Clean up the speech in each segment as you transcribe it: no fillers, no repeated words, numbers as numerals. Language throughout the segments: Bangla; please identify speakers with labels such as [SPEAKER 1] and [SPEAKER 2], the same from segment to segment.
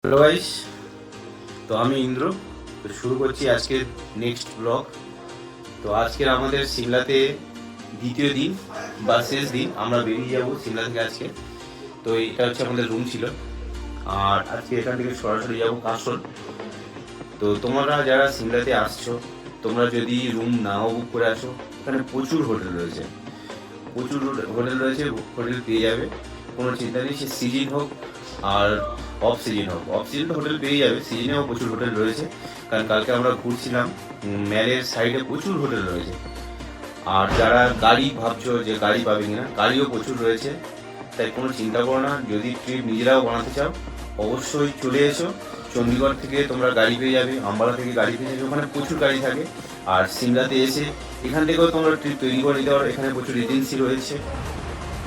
[SPEAKER 1] হ্যালো গাইস, তো আমি ইন্দ্র। তো শুরু করছি আজকের নেক্সট ব্লগ। তো আজকের আমাদের সিমলাতে দ্বিতীয় দিন বা শেষ দিন, আমরা বেরিয়ে যাব সিমলা থেকে আজকে। তো এটা হচ্ছে আমাদের রুম ছিল, আর আজকে এখান থেকে সরাসরি যাবো কাসল। তো তোমরা যারা সিমলাতে আসছো, তোমরা যদি রুম নাও বুক করে আসো, এখানে প্রচুর হোটেল রয়েছে, প্রচুর হোটেল রয়েছে, হোটেল পেয়ে যাবে, কোনো চিন্তা নেই। সে সিজন হোক আর অফ সিজন হোক, অফ সিজন তো হোটেল পেয়ে যাবে, সিজনেও প্রচুর হোটেল রয়েছে। কারণ কালকে আমরা ঘুরছিলাম, ম্যালের সাইডে প্রচুর হোটেল রয়েছে। আর যারা গাড়ি ভাবছো যে গাড়ি পাবে কিনা, গাড়িও প্রচুর রয়েছে, তাই কোনো চিন্তা করো না। যদি ট্রিপ নিজেরাও বানাতে চাও, অবশ্যই চলে এসো। চণ্ডীগড় থেকে তোমরা গাড়ি পেয়ে যাবে, আম্বালা থেকে গাড়ি পেয়ে যাবে, ওখানে প্রচুর গাড়ি থাকে। আর সিমলাতে এসে এখান থেকেও তোমরা ট্রিপ তৈরি করে নিতে পারো, এখানে প্রচুর এজেন্সি রয়েছে।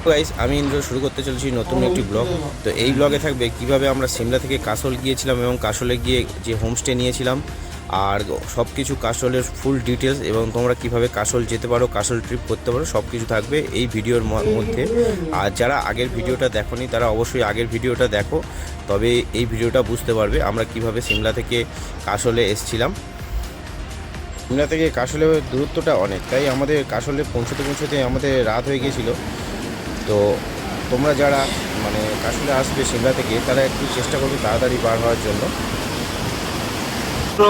[SPEAKER 2] গাইস, আমি ইন্দ্র শুরু করতে চলেছি নতুন একটি ব্লগ। তো এই ব্লগে থাকবে কিভাবে আমরা সিমলা থেকে কাসল গিয়েছিলাম এবং কাসলে গিয়ে যে হোমস্টে নিয়েছিলাম, আর সব কিছু কাসলের ফুল ডিটেলস, এবং তোমরা কিভাবে কাসল যেতে পারো, কাসল ট্রিপ করতে পারো, সব কিছু থাকবে এই ভিডিওর মধ্যে। আর যারা আগের ভিডিওটা দেখোনি তারা অবশ্যই আগের ভিডিওটা দেখো, তবে এই ভিডিওটা বুঝতে পারবে আমরা কিভাবে সিমলা থেকে কাসলে এসেছিলাম। সিমলা থেকে কাসলের দূরত্বটা অনেক, তাই আমাদের কাসলে পৌঁছতে আমাদের রাত হয়ে গিয়েছিলো। তো তোমরা যারা কাসলে আসবে সিমলা থেকে, তারা একটু চেষ্টা করবে তাড়াতাড়ি বার হওয়ার জন্য।
[SPEAKER 1] তো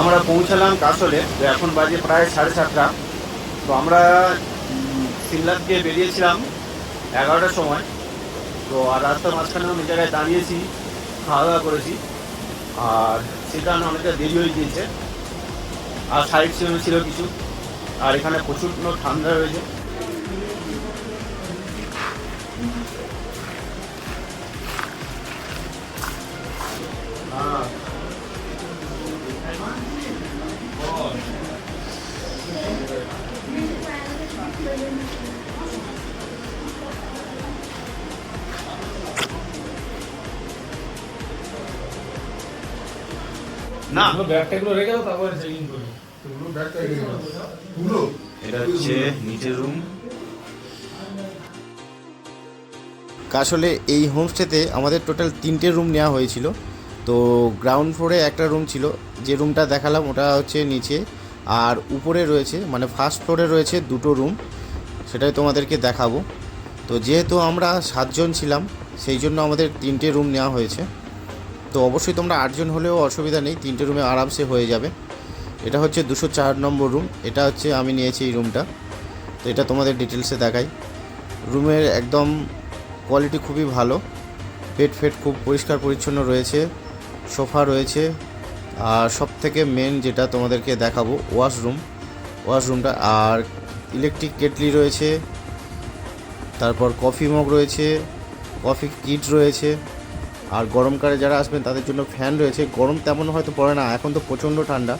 [SPEAKER 1] আমরা পৌঁছালাম কাসলে, তো এখন বাজে প্রায় 7:30। তো আমরা সিমলা থেকে বেরিয়েছিলাম 11টার সময়। তো আর রাস্তার মাঝখানে অনেক জায়গায় দাঁড়িয়েছি, খাওয়া দাওয়া করেছি, আর সেটা অনেকটা দেরি হয়ে গিয়েছে। আর সাইড সিন ছিল কিছু, আর এখানে প্রচুর ঠান্ডা রয়েছে। না,
[SPEAKER 3] ব্যাগটাগুলো রেখে দাও, তারপরে চেকিং করি। পুরো ব্যাগটা রেখে দাও পুরো।
[SPEAKER 1] এটা হচ্ছে নিচের রুম।
[SPEAKER 2] কাসলে এই হোমস্টেতে আমাদের টোটাল 3টে রুম নেওয়া হয়েছিল। তো গ্রাউন্ড ফ্লোরে একটা রুম ছিল, যে রুমটা দেখালাম ওটা হচ্ছে নিচে, আর উপরে রয়েছে ফার্স্ট ফ্লোরে রয়েছে 2টো রুম, সেটাই তোমাদেরকে দেখাবো। তো যেহেতু আমরা 7 জন ছিলাম, সেই জন্য আমাদের 3টে রুম নেওয়া হয়েছে। তো অবশ্যই তোমরা 8 জন হলেও অসুবিধা নেই, 3টে রুমে আরামসে হয়ে যাবে। এটা হচ্ছে 204 নম্বর রুম, এটা হচ্ছে আমি নিয়েছি এই রুমটা। তো এটা তোমাদের ডিটেলসে দেখাই। রুমের একদম কোয়ালিটি খুবই ভালো, বেড ফেড খুব পরিষ্কার পরিচ্ছন্ন রয়েছে, সোফা রয়েছে, আর সব থেকে মেন যেটা তোমাদেরকে দেখাবো ওয়াশরুমটা, আর ইলেকট্রিক কেটলি রয়েছে, তারপর কফি মগ রয়েছে, কফি কিট রয়েছে, আর গরমকালে যারা আসবেন তাদের জন্য ফ্যান রয়েছে। গরম তেমন হয়তো পড়ে না, এখন তো প্রচণ্ড ঠান্ডা।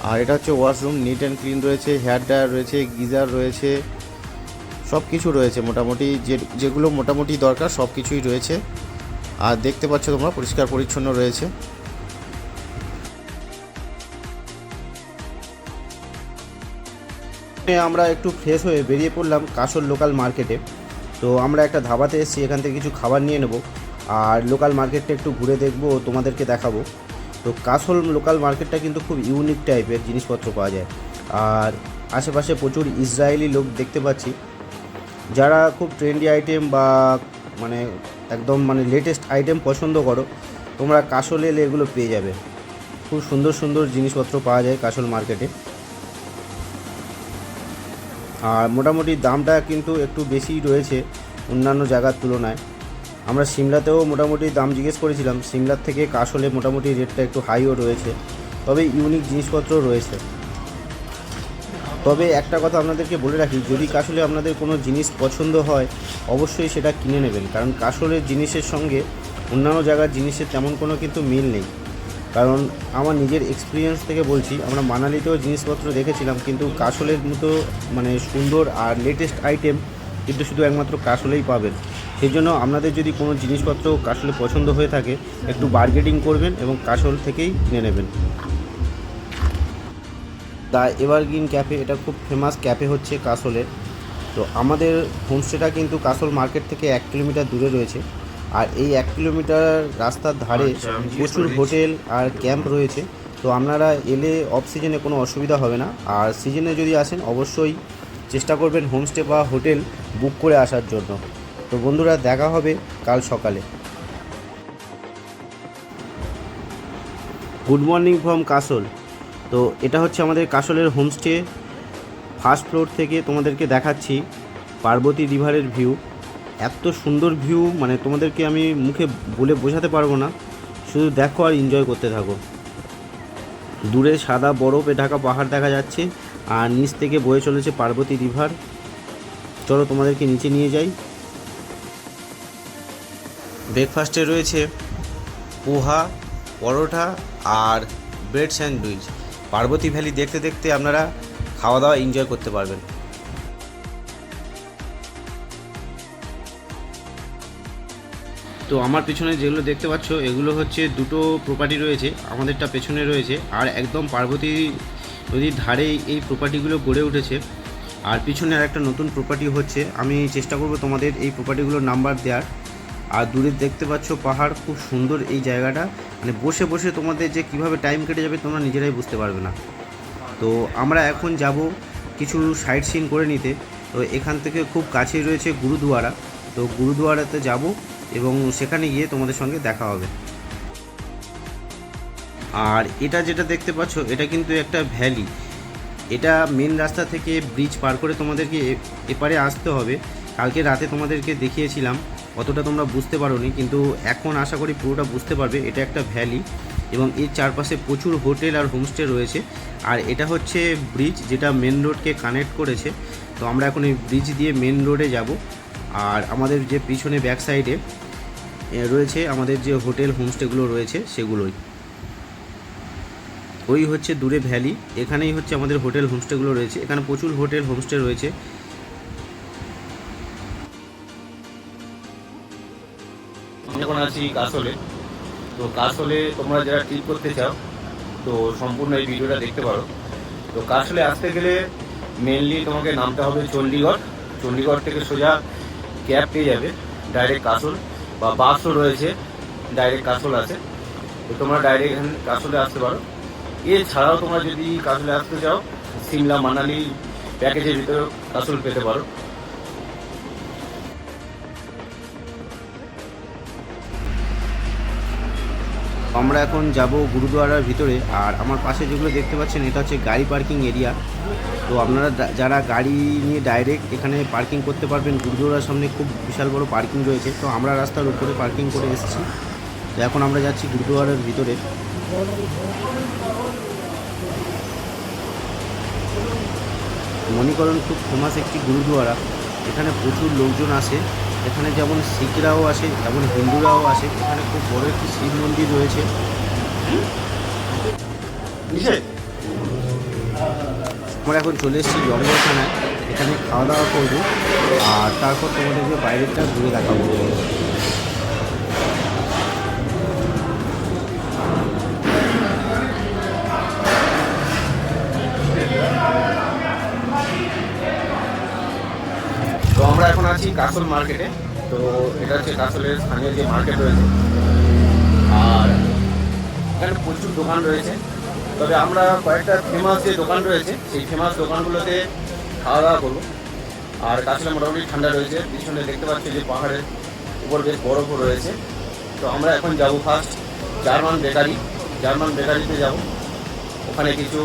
[SPEAKER 2] আর এটা হচ্ছে ওয়াশরুম, নিট অ্যান্ড ক্লিন রয়েছে, হেয়ার ড্রায়ার রয়েছে, গিজার রয়েছে, সব কিছু রয়েছে মোটামুটি, যেগুলো মোটামুটি দরকার সব কিছুই রয়েছে। আর দেখতে পাচ্ছ তোমরা পরিষ্কার পরিচ্ছন্ন রয়েছে। আমরা একটু ফ্রেশ হয়ে বেরিয়ে পড়লাম কাসল লোকাল মার্কেটে। তো আমরা একটা ধাবাতে এসেছি, এখান থেকে কিছু খাবার নিয়ে নেব, আর লোকাল মার্কেটটা একটু ঘুরে দেখবো, তোমাদেরকে দেখাবো। তো কাসল লোকাল মার্কেটটা কিন্তু খুব ইউনিক টাইপের জিনিসপত্র পাওয়া যায়, আর আশেপাশে প্রচুর ইসরায়েলি লোক দেখতে পাচ্ছি। যারা খুব ট্রেন্ডি আইটেম বা একদম লেটেস্ট আইটেম পছন্দ করো, তোমরা কাসলে এলে এগুলো পেয়ে যাবে। খুব সুন্দর সুন্দর জিনিসপত্র পাওয়া যায় কাসল মার্কেটে, আর মোটামুটি দামটা কিন্তু একটু বেশি রয়েছে অন্যান্য জায়গার তুলনায়। আমরা সিমলাতেও মোটামুটি দাম জিজ্ঞেস করেছিলাম, সিমলার থেকে কাসলে মোটামুটি রেটটা একটু হাইও রয়েছে, তবে ইউনিক জিনিসপত্র রয়েছে। তবে একটা কথা আপনাদেরকে বলে রাখি, যদি কাসলে আপনাদের কোনো জিনিস পছন্দ হয় অবশ্যই সেটা কিনে নেবেন, কারণ কাসলের জিনিসের সঙ্গে অন্যান্য জায়গার জিনিসের তেমন কোনো কিন্তু মিল নেই। কারণ আমার নিজের এক্সপিরিয়েন্স থেকে বলছি, আমরা মানালিতেও জিনিসপত্র দেখেছিলাম, কিন্তু কাসলের মতো সুন্দর আর লেটেস্ট আইটেম কিন্তু শুধু একমাত্র কাসলেই পাবেন। সেই জন্য আপনাদের যদি কোনো জিনিসপত্র কাসলে পছন্দ হয়ে থাকে, একটু বার্গেনিং করবেন এবং কাসল থেকেই কিনে নেবেন। দ্য এভারগ্রিন ক্যাফে, এটা খুব ফেমাস ক্যাফে হচ্ছে কাসলের। তো আমাদের হোমস্টেটা কিন্তু কাসল মার্কেট থেকে 1 কিলোমিটার দূরে রয়েছে। আর এই 1 কিলোমিটার রাস্তার ধারে
[SPEAKER 1] আচ্ছা, আমি জিজ্ঞেস
[SPEAKER 2] প্রচুর
[SPEAKER 1] করে
[SPEAKER 2] হোটেল আর ক্যাম্প রয়েছে। তো আপনারা এলে অফ সিজনে কোনো অসুবিধা হবে না, আর সিজনে যদি আসেন অবশ্যই চেষ্টা করবেন হোমস্টে বা হোটেল বুক করে আসার জন্য। তো বন্ধুরা, দেখা হবে কাল সকালে। Good morning from castle. তো এটা হচ্ছে আমাদের কাসলের হোমস্টে। ফার্স্ট ফ্লোর থেকে তোমাদেরকে দেখাচ্ছি পার্বতী রিভারের ভিউ। এত সুন্দর ভিউ, মানে তোমাদেরকে আমি মুখে বলে বোঝাতে পারবো না, শুধু দেখো আর এনজয় করতে থাকো। দূরে সাদা বরফে ঢাকা পাহাড় দেখা যাচ্ছে, আর নিচ থেকে বয়ে চলেছে পার্বতী রিভার। চলো তোমাদেরকে নিচে নিয়ে যাই। ব্রেকফাস্টে রয়েছে পোহা, পরোটা আর ব্রেড স্যান্ডউইচ। পার্বতী ভ্যালি দেখতে দেখতে আপনারা খাওয়া দাওয়া এনজয় করতে পারবেন। তো আমার পেছনে যেগুলো দেখতে পাচ্ছ এগুলো হচ্ছে দুটো প্রপার্টি রয়েছে, আমাদেরটা পেছনে রয়েছে, আর একদম পার্বতী নদীর ধারেই এই প্রপার্টিগুলো গড়ে উঠেছে। আর পিছনে আর একটা নতুন প্রপার্টি হচ্ছে, আমি চেষ্টা করব তোমাদের এই প্রপার্টিগুলোর নাম্বার দেওয়ার। আর দূরে দেখতে পাচ্ছ পাহাড়, খুব সুন্দর এই জায়গাটা, মানে বসে বসে তোমাদের যে কিভাবে টাইম কেটে যাবে তোমরা নিজেরাই বুঝতে পারবে না। তো আমরা এখন যাব কিছু সাইট সিন করে নিতে। তো এখান থেকে খুব কাছেই রয়েছে গুরুদুয়ারা, তো গুরুদুয়ারাতে যাব এবং সেখানে গিয়ে তোমাদের সঙ্গে দেখা হবে। আর এটা যেটা দেখতে পাচ্ছ এটা কিন্তু একটা ভ্যালি। এটা মেন রাস্তা থেকে ব্রিজ পার করে তোমাদেরকে এপারে আসতে হবে। কালকে রাতে তোমাদেরকে দেখিয়েছিলাম, অতটা তোমরা বুঝতে পারোনি, কিন্তু এখন আশা করি পুরোটা বুঝতে পারবে। এটা একটা ভ্যালি এবং এর চারপাশে প্রচুর হোটেল আর হোমস্টে রয়েছে। আর এটা হচ্ছে ব্রিজ যেটা মেন রোডকে কানেক্ট করেছে। তো আমরা এখন এই ব্রিজ দিয়ে মেন রোডে যাব। আর আমাদের যে পিছনে ব্যাক সাইডে রয়েছে আমাদের যে হোটেল হোমস্টেগুলো রয়েছে সেগুলোই। ওই হচ্ছে দূরে ভ্যালি, এখানেই হচ্ছে আমাদের হোটেল হোমস্টেগুলো রয়েছে। এখানে প্রচুর হোটেল হোমস্টে রয়েছে।
[SPEAKER 1] আমি এখন আছি কাসলে। তো কাসলে তোমরা যারা ট্রিপ করতে চাও তো সম্পূর্ণ এই ভিডিওটা দেখতে পারো। তো কাসলে আসতে গেলে মেনলি তোমাকে নামতে হবে চণ্ডীগড়। চণ্ডীগড় থেকে সোজা ক্যাব পেয়ে যাবে ডাইরেক্ট কাসল, বা বাসও রয়েছে ডাইরেক্ট কাসল আছে। তো তোমরা ডাইরেক্ট এখানে কাসলে আসতে পারো। এছাড়াও তোমরা যদি কাসলে আসতে চাও সিমলা মানালি প্যাকেজের ভিতরে কাসল পেতে পারো।
[SPEAKER 2] আমরা এখন যাব গুরুদুয়ারার ভিতরে। আর আমার পাশে যেগুলো দেখতে পাচ্ছেন এটা হচ্ছে গাড়ি পার্কিং এরিয়া। তো আপনারা যারা গাড়ি নিয়ে ডাইরেক্ট এখানে পার্কিং করতে পারবেন। গুরুদুয়ারার সামনে খুব বিশাল বড় পার্কিং রয়েছে। তো আমরা রাস্তার উপরে পার্কিং করে এসেছি। তো এখন আমরা যাচ্ছি গুরুদুয়ারার ভিতরে। মণিকরণ খুব ফেমাস একটি গুরুদুয়ারা, এখানে প্রচুর লোকজন আসে। এখানে যেমন শিখরাও আসে তেমন হিন্দুরাও আসে। এখানে খুব বড় একটি শিব মন্দির রয়েছে। আমরা এখন চলে এসেছি জঙ্গলখানায়, এখানে খাওয়া দাওয়া করবো আর তারপর তোমাদেরকে বাইরেটা ঘুরে দেখাবো।
[SPEAKER 1] তো আমরা এখন আছি কাসল মার্কেটে। তো এটা হচ্ছে কাসলের স্থানীয় যে মার্কেট রয়েছে। আর এখানে প্রচুর দোকান রয়েছে, তবে আমরা কয়েকটা ফেমাস যে দোকান রয়েছে সেই ফেমাস দোকানগুলোতে খাওয়া দাওয়া করবো। আর কাসলে মোটামুটি ঠান্ডা রয়েছে, পিছনে দেখতে পাচ্ছি যে পাহাড়ের উপর বেশ বরফও রয়েছে। তো আমরা এখন যাব ফার্স্ট জার্মান বেকারি। জার্মান বেকারিতে যাব, ওখানে কিছু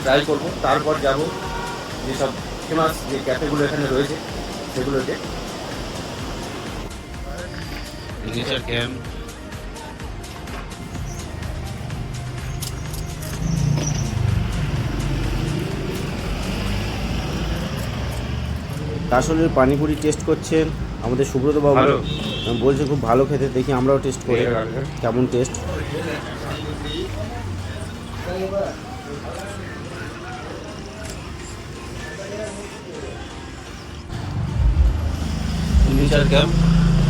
[SPEAKER 1] ট্রাই করব। তারপর যাব যেসব ফেমাস যে ক্যাফেগুলো এখানে রয়েছে সেগুলোতে। নেচার ক্যাম্প,
[SPEAKER 2] কাসলের পানিপুরি টেস্ট করছেন আমাদের সুব্রত বাবু,
[SPEAKER 1] ভালো।
[SPEAKER 2] বলছে খুব ভালো খেতে। দেখি আমরাও টেস্ট করি কেমন টেস্ট।
[SPEAKER 1] নেচার ক্যাম্প,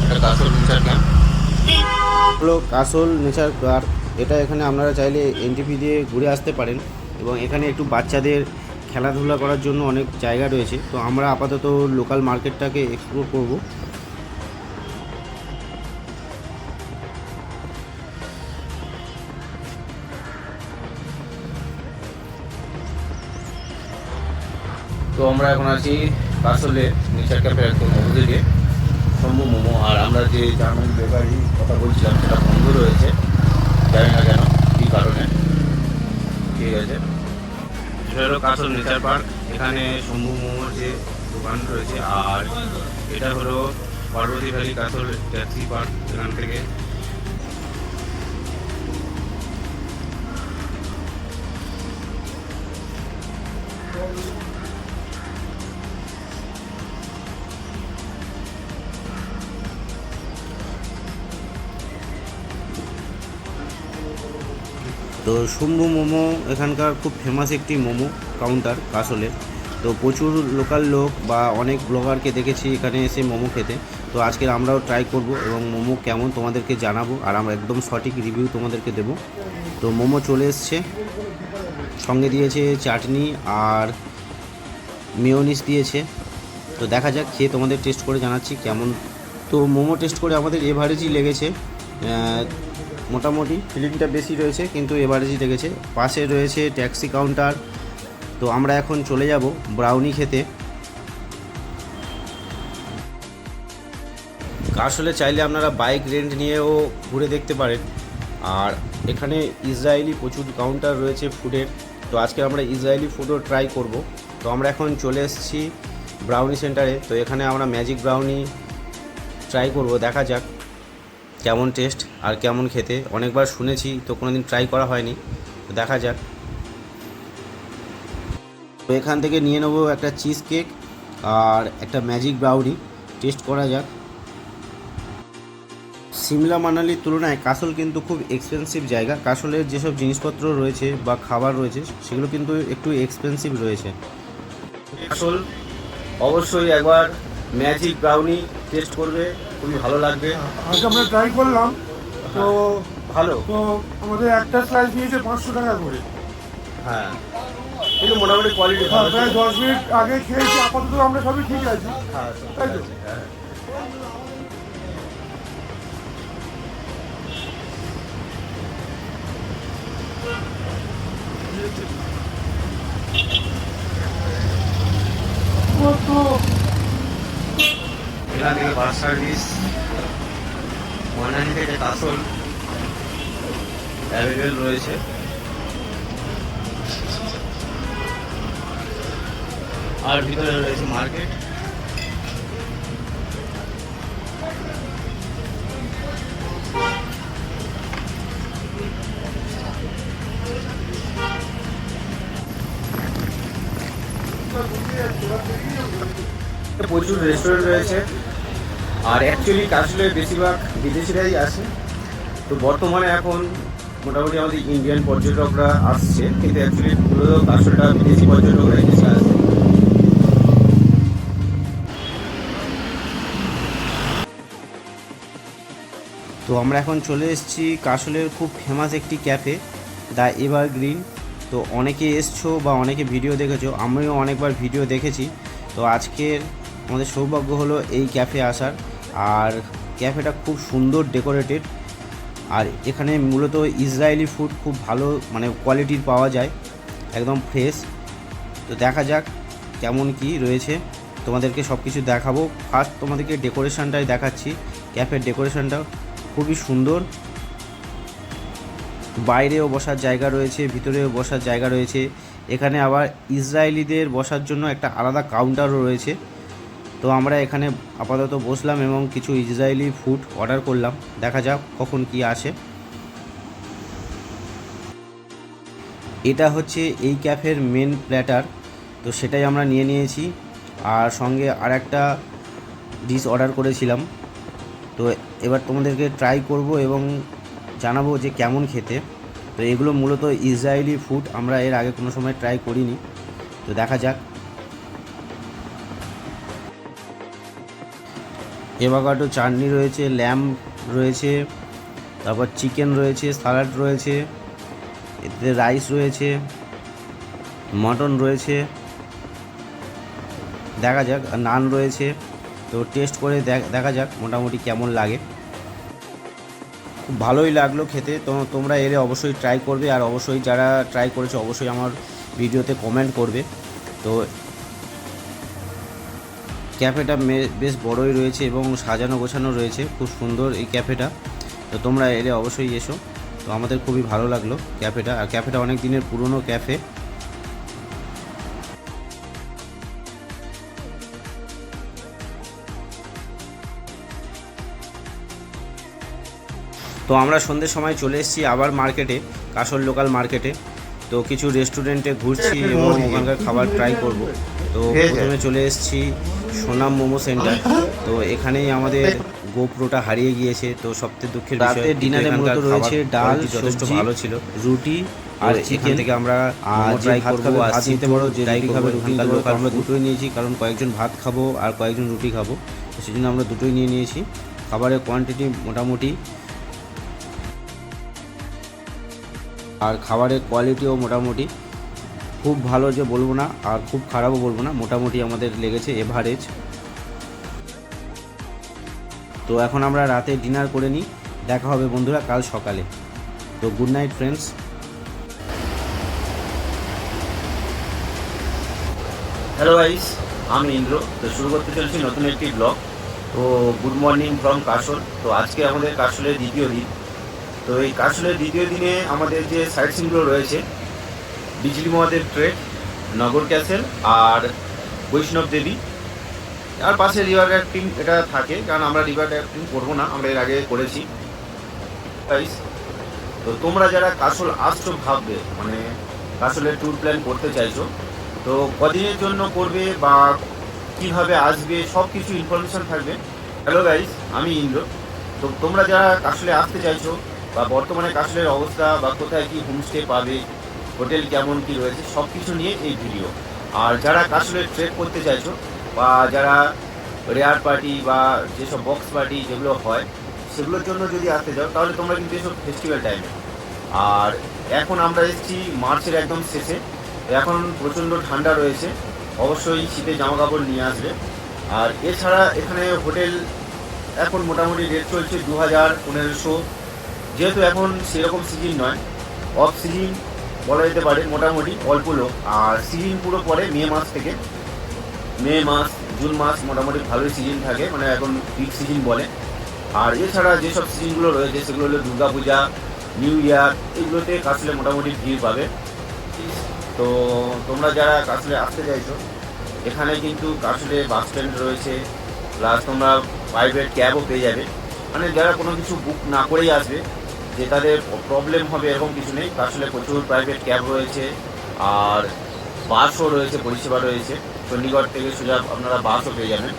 [SPEAKER 1] এটা কাসল নেচার ক্যাম্প
[SPEAKER 2] হলো কাসল নেচার পার্ক। এটা এখানে আপনারা চাইলে এন্ট্রি ফি দিয়ে ঘুরে আসতে পারেন এবং এখানে একটু বাচ্চাদের খেলাধুলা করার জন্য অনেক জায়গা রয়েছে। তো আমরা আপাতত লোকাল মার্কেটটাকে এক্সপ্লোর করব।
[SPEAKER 1] তো আমরা এখন আছি আসলে নেচার ক্যাফের একদম অপোজিটে শম্ভু মোমো। আর আমরা যে জার্মান বেকারি কথা বলছিলাম সেটা বন্ধ রয়েছে, জানি না কেন, কী কারণে। ঠিক আছে, এটা হলো কাসল নেচার পার্ক। এখানে শম্ভু মোমোর যে দোকান রয়েছে, আর এটা হলো Parvati valley castle taxi park. এখান থেকে
[SPEAKER 4] তো শম্ভু মোমো এখানকার খুব ফেমাস একটি মোমো কাউন্টার কাসলের। তো প্রচুর লোকাল লোক বা অনেক ব্লগারকে দেখেছি এখানে এসে মোমো খেতে। তো আজকে আমরাও ট্রাই করব এবং মোমো কেমন তোমাদেরকে জানাবো, আর আমরা একদম সঠিক রিভিউ তোমাদেরকে দেবো। তো মোমো চলে এসছে, সঙ্গে দিয়েছে চাটনি আর মেয়োনিজ দিয়েছে। তো দেখা যাক, খেয়ে তোমাদের টেস্ট করে জানাচ্ছি কেমন। তো মোমো টেস্ট করে আমাদের এভারেজই লেগেছে, মোটামুটি ফিলিংটা বেশি রয়েছে কিন্তু এভারেজই লেগেছে। পাশে রয়েছে ট্যাক্সি কাউন্টার। তো আমরা এখন চলে যাব ব্রাউনি খেতে। আসলে চাইলে আপনারা বাইক রেন্ট নিয়েও ঘুরে দেখতে পারেন। আর এখানে ইসরায়েলি প্রচুর কাউন্টার রয়েছে ফুডের। তো আজকে আমরা ইসরায়েলি ফুডও ট্রাই করব। তো আমরা এখন চলে এসেছি ব্রাউনি সেন্টারে। তো এখানে আমরা ম্যাজিক ব্রাউনি ট্রাই করব, দেখা যাক কেমন টেস্ট আর কেমন খেতে। অনেকবার শুনেছি, তো কোনো দিন ট্রাই করা হয়নি, তো দেখা যাক। তো এখান থেকে নিয়ে নেবো একটা চিজ কেক আর একটা ম্যাজিক ব্রাউনি, টেস্ট করা যাক। সিমলা মানালির তুলনায় কাসল কিন্তু খুব এক্সপেন্সিভ জায়গা। কাসলের যেসব জিনিসপত্র রয়েছে বা খাবার রয়েছে সেগুলো কিন্তু একটু এক্সপেন্সিভ রয়েছে।
[SPEAKER 1] আসল অবশ্যই একবার ম্যাজিক ব্রাউনি টেস্ট করবে, খুবই ভালো লাগবে।
[SPEAKER 3] আজকে আমরা ট্রাই করলাম, তো
[SPEAKER 1] ভালো,
[SPEAKER 3] তো আমাদের একটা স্লাইস নিয়েছে 500 টাকা করে।
[SPEAKER 1] হ্যাঁ, কিন্তু মোটামুটি কোয়ালিটি ভালো।
[SPEAKER 3] প্রায় 10 মিনিট আগে খেয়েছি, আপাতত আমরা সবই ঠিক আছি।
[SPEAKER 1] হ্যাঁ,
[SPEAKER 3] তাই তো?
[SPEAKER 1] হ্যাঁ। এখান থেকে বাস সার্ভিস ময়নানি থেকে কাসল অ্যাভেলেবেল রয়েছে। আর ভিতরে রয়েছে মার্কেট। প্রচুর রেস্টুরেন্ট রয়েছে, আর অ্যাকচুয়ালি কাসলে বেশিরভাগ বিদেশিরাই আসে। তো বর্তমানে এখন মোটামুটি আমাদের ইন্ডিয়ান পর্যটকরা আসছে, কিন্তু অ্যাকচুয়ালি মূলত কাসলটা বিদেশি পর্যটকরাই বেশি আসে।
[SPEAKER 4] তো আমরা এখন চলে এসেছি কাসলের খুব ফেমাস একটি ক্যাফে, দ্য এভারগ্রিন। তো অনেকে এসছো বা অনেকে ভিডিও দেখেছো, আমিও অনেকবার ভিডিও দেখেছি। তো আজকের আমাদের সৌভাগ্য হলো এই ক্যাফে আসার। আর ক্যাফেটা খুব সুন্দর ডেকোরেটেড, আর এখানে মূলত ইসরায়েলি ফুড খুব ভালো মানে কোয়ালিটির পাওয়া যায়, একদম ফ্রেশ। তো দেখা যাক কেমন কি রয়েছে, তোমাদেরকে সব কিছু দেখাবো। ফার্স্ট তোমাদেরকে ডেকোরেশনটাই দেখাচ্ছি। ক্যাফের ডেকোরেশনটা খুবই সুন্দর, বাইরেও বসার জায়গা রয়েছে, ভিতরেও বসার জায়গা রয়েছে। এখানে আবার ইসরায়েলিদের বসার জন্য একটা আলাদা কাউন্টারও রয়েছে। তো আমরা এখানে আপাতত বসলাম এবং কিছু ইসরায়েলি ফুড অর্ডার করলাম, দেখা যাক কখন কি আসে। এটা হচ্ছে এই ক্যাফের মেন প্ল্যাটার, তো সেটাই আমরা নিয়ে নিয়েছি। আর সঙ্গে আর একটা ডিশ অর্ডার করেছিলাম। তো এবার তোমাদেরকে ট্রাই করব এবং জানাবো যে কেমন খেতে। তো এগুলো মূলত ইসরায়েলি ফুড, আমরা এর আগে কোনো সময় ট্রাই করিনি, তো দেখা যাক। এভাকাডো চাটনি রয়েছে, ল্যাম্ব রয়েছে, তারপর চিকেন রয়েছে, স্যালাড রয়েছে, এতে রাইস রয়েছে, মটন রয়েছে, দেখা যাক, আর নান রয়েছে। তো টেস্ট করে দেখা যাক মোটামুটি কেমন লাগে। খুব ভালোই লাগলো খেতে। তো তোমরা এলে অবশ্যই ট্রাই করবে, আর অবশ্যই যারা ট্রাই করেছে অবশ্যই আমার ভিডিওতে কমেন্ট করবে। তো ক্যাফেটা বেশ বড়ই রয়েছে এবং সাজানো গোছানো রয়েছে, খুব সুন্দর এই ক্যাফেটা। তো তোমরা এলে অবশ্যই এসো। তো আমাদের খুবই ভালো লাগলো ক্যাফেটা, আর ক্যাফেটা অনেক দিনের পুরনো ক্যাফে। তো আমরা সন্ধ্যের সময় চলে এসেছি আবার মার্কেটে, কাশল লোকাল মার্কেটে। তো কিছু রেস্টুরেন্টে ঘুরছি এবং ওখানকার খাবার ট্রাই করব। তো প্রথমে চলে এসেছি সোনাম মোমো সেন্টার। তো এখানেই আমাদের গোপ্রোটা হারিয়ে গিয়েছে। তো সবথেকে দুঃখের বিষয়, ডিনারে মূলত রয়েছে ডাল, যথেষ্ট ভালো ছিল, রুটি আর চিকেন থেকে আমরা ট্রাই করবো। ভাত নিতে পারো, যে রুটি খাবে রুটি, লোকাল আমরা দুটোই নিয়েছি, কারণ কয়েকজন ভাত খাবো আর কয়েকজন রুটি খাবো, তো সেই জন্য আমরা দুটোই নিয়েছি। খাবারের কোয়ান্টিটি মোটামুটি আর খাবারের কোয়ালিটিও মোটামুটি, খুব ভালো যে বলবো না আর খুব খারাপও বলবো না, মোটামুটি আমাদের লেগেছে, এভারেজ। তো এখন আমরা রাতে ডিনার করে নিই, দেখা হবে বন্ধুরা কাল সকালে। তো good night friends.
[SPEAKER 1] Hello guys, আমি ইন্দ্র। তো শুরু করতে চলছি নতুন একটি ব্লগ। তো গুড মর্নিং ফ্রম কাশল। তো আজকে আমাদের কাশলের দ্বিতীয় দিন। তো এই কাশলের দ্বিতীয় দিনে আমাদের যে সাইট সিনগুলো রয়েছে, বিজলি মহাদেব ট্রেক, নগর ক্যাসেল আর বৈষ্ণব দেবী, আর পাশে রিভার রাফটিং এটা থাকে, কারণ আমরা রিভার রাফটিং করবো না, আমরা এর আগে করেছি। গাইস, তো তোমরা যারা কাশল আসছো ভাববে, মানে কাশলের ট্যুর প্ল্যান করতে চাইছো, তো কদিনের জন্য করবে বা কিভাবে আসবে সব কিছু ইনফরমেশন থাকবে। হ্যালো গাইস, আমি ইন্দ্র। তো তোমরা যারা কাশলে আসতে চাইছো বা বর্তমানে কাশলের অবস্থা বা কোথায় কি হোমস্টে পাবে, হোটেল কেমন কি রয়েছে, সব কিছু নিয়ে এই ভিডিও। আর যারা কাশলে ট্রেক করতে চাইছো বা যারা রেয়ার পার্টি বা যেসব বক্স পার্টি যেগুলো হয় সেগুলোর জন্য যদি আসতে চাও, তাহলে তোমরা কিন্তু এসব ফেস্টিভ্যাল টাইমে। আর এখন আমরা এসেছি মার্চের একদম শেষে, এখন প্রচণ্ড ঠান্ডা রয়েছে, অবশ্যই শীতের জামা কাপড় নিয়ে আসবে। আর এছাড়া এখানে হোটেল এখন মোটামুটি রেট চলছে 2000-1500, যেহেতু এখন সেরকম সিজন নয়, অফ সিজন বলা যেতে পারে, মোটামুটি অল্প লোক। আর সিজন পুরো পরে মে মাস থেকে, মে মাস জুন মাস মোটামুটি ভালোই সিজন থাকে, মানে এখন পিক সিজন বলে। আর এছাড়া যেসব সিজনগুলো রয়েছে সেগুলো হলো দুর্গাপূজা, নিউ ইয়ার, এগুলোতে কাশলে মোটামুটি ভিড় পাবে। তো তোমরা যারা কাশলে আসতে চাইছো, এখানে কিন্তু কাশলে বাস স্ট্যান্ড রয়েছে, প্লাস তোমরা প্রাইভেট ক্যাবও পেয়ে যাবে। মানে যারা কোনো কিছু বুক না করেই আসবে, যে তাদের প্রবলেম হবে এরকম কিছু নেই। কাশলে প্রচুর প্রাইভেট ক্যাব রয়েছে আর বাসও রয়েছে, পরিষেবা রয়েছে। চণ্ডীগড় থেকে সোজা আপনারা বাসও পেয়ে যাবেন।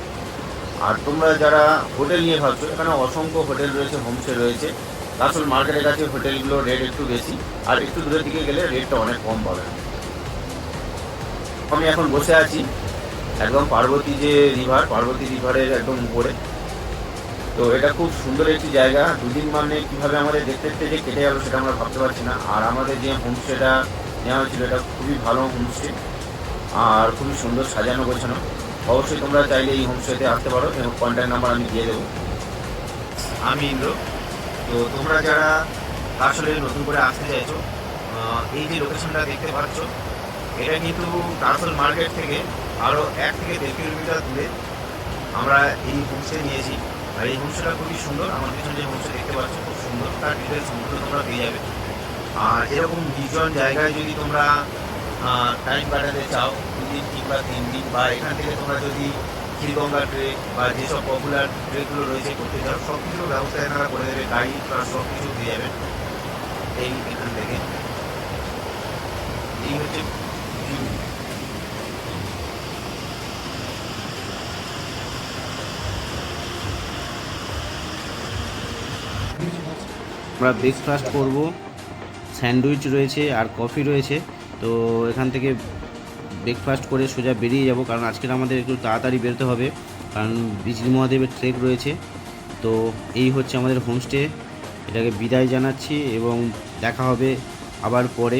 [SPEAKER 1] আর তোমরা যারা হোটেল নিয়ে ভাবছো, এখানে অসংখ্য হোটেল রয়েছে, হোমস্টে রয়েছে। কাশল মার্কেটের কাছে হোটেলগুলো রেট একটু বেশি, আর একটু দূরের দিকে গেলে রেটটা অনেক কম পাবে। আমি এখন বসে আছি একদম পার্বতী যে রিভার, পার্বতী রিভারের একদম উপরে। তো এটা খুব সুন্দর একটি জায়গা। দুদিন মানে কীভাবে আমাদের দেখতে দেখতে যে কেটে গেল সেটা আমরা ভাবতে পারছি না। আর আমাদের যে হোমস্টেটা নেওয়া হয়েছিল, এটা খুবই ভালো হোমস্টে আর খুবই সুন্দর সাজানো গোছানো। অবশ্যই তোমরা চাইলে এই হোমস্টেতে আসতে পারো, এবং কন্ট্যাক্ট নাম্বার আমি দিয়ে দেবো। আমি ইন্দ্র। তো তোমরা যারা আসলে নতুন করে আসতে চাইছো, এই যে লোকেশনটা দেখতে পাচ্ছ, এটা কিন্তু কাশল মার্কেট থেকে আরও 1 থেকে 1.5 কিলোমিটার দূরে আমরা এই হোমস্টে নিয়েছি। আর এই হোমস্টেটা খুবই সুন্দর। আমার পিছনে যে হোমস্টে দেখতে পাচ্ছ খুব সুন্দর, তার ডিটেলস সম্পূর্ণ তোমরা পেয়ে যাবে। আর এরকম নির্জন জায়গায় যদি তোমরা টাইম কাটাতে চাও, 2 দিন কিংবা 3 দিন, বা এখান থেকে তোমরা যদি ক্ষীরগঙ্গা ট্রেক বা যেসব পপুলার ট্রেকগুলো রয়েছে করতে চাও, সব কিছুর ব্যবস্থা এনারা করে দেবে, গাড়ি প্লাস সব কিছু পেয়ে যাবেন এখান থেকে। এই হচ্ছে
[SPEAKER 4] আমরা ব্রেকফাস্ট করব, স্যান্ডউইচ রয়েছে আর কফি রয়েছে। তো এখান থেকে ব্রেকফাস্ট করে সোজা বেরিয়ে যাব, কারণ আজকের আমাদের একটু তাড়াতাড়ি বেরোতে হবে, কারণ বিজলি মহাদেবের ট্রেক রয়েছে। তো এই হচ্ছে আমাদের হোমস্টে, এটাকে বিদায় জানাচ্ছি এবং দেখা হবে আবার পরে।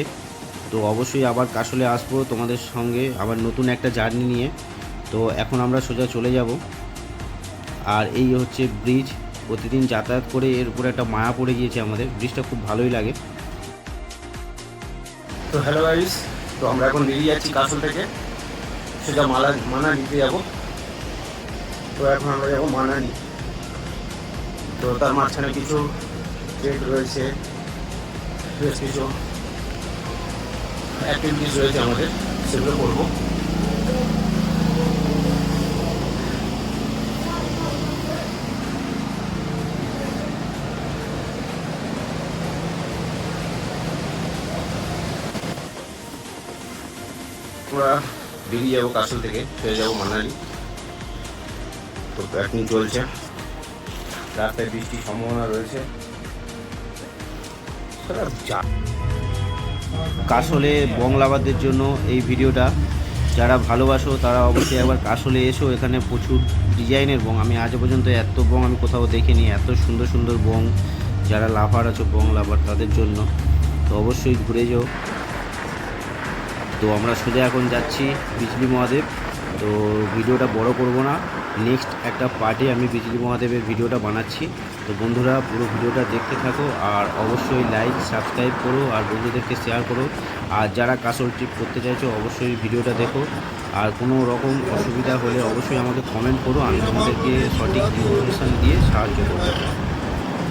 [SPEAKER 4] তো অবশ্যই আবার কাশলে আসবো তোমাদের সঙ্গে আবার নতুন একটা জার্নি নিয়ে। তো এখন আমরা সোজা চলে যাব। আর এই হচ্ছে ব্রিজ, প্রতিদিন যাতায়াত করে এর উপরে একটা মায়া পড়ে গিয়েছে আমাদের, ব্রিজটা খুব ভালোই লাগে।
[SPEAKER 1] তো হ্যালো গাইস, তো আমরা এখন বেরিয়ে যাচ্ছি কাশল থেকে, সোজা মানা নিতে যাব। তো এখন আমরা যাবো মানালি। তো তার মাঝখানে কিছু ট্রেক রয়েছে, বেশ কিছু অ্যাক্টিভিটিস রয়েছে আমাদের, সেগুলো করবো। আমরা বেরিয়ে যাবো কাশল থেকে, চলে যাবো মানালি। তো এখন চলছে, রাস্তায় বৃষ্টির সম্ভাবনা রয়েছে।
[SPEAKER 4] কাশলে বং লাভারদের জন্য এই ভিডিওটা, যারা ভালোবাসো তারা অবশ্যই একবার কাশলে এসো। এখানে প্রচুর ডিজাইনের বং, আমি আজ পর্যন্ত এত বং আমি কোথাও দেখিনি, এত সুন্দর সুন্দর বং। যারা লাভার আছো, বং লাভার, তাদের জন্য তো অবশ্যই ঘুরে যাও। তো আমরা সোজা এখন যাচ্ছি বিজলি মহাদেব। তো ভিডিওটা বড় করব না, নেক্সট একটা পার্টে আমি বিজলি মহাদেবের ভিডিওটা বানাচ্ছি। তো বন্ধুরা পুরো ভিডিওটা দেখতে থাকো, আর অবশ্যই লাইক সাবস্ক্রাইব করো, আর বন্ধুদেরকে শেয়ার করো। আর যারা কাশল ট্রিপ করতে চাইছো অবশ্যই ভিডিওটা দেখো। আর কোনো রকম অসুবিধা হলে অবশ্যই আমাকে কমেন্ট করো, আমি তোমাদেরকে সঠিক ইনফরমেশান দিয়ে সাহায্য করবো।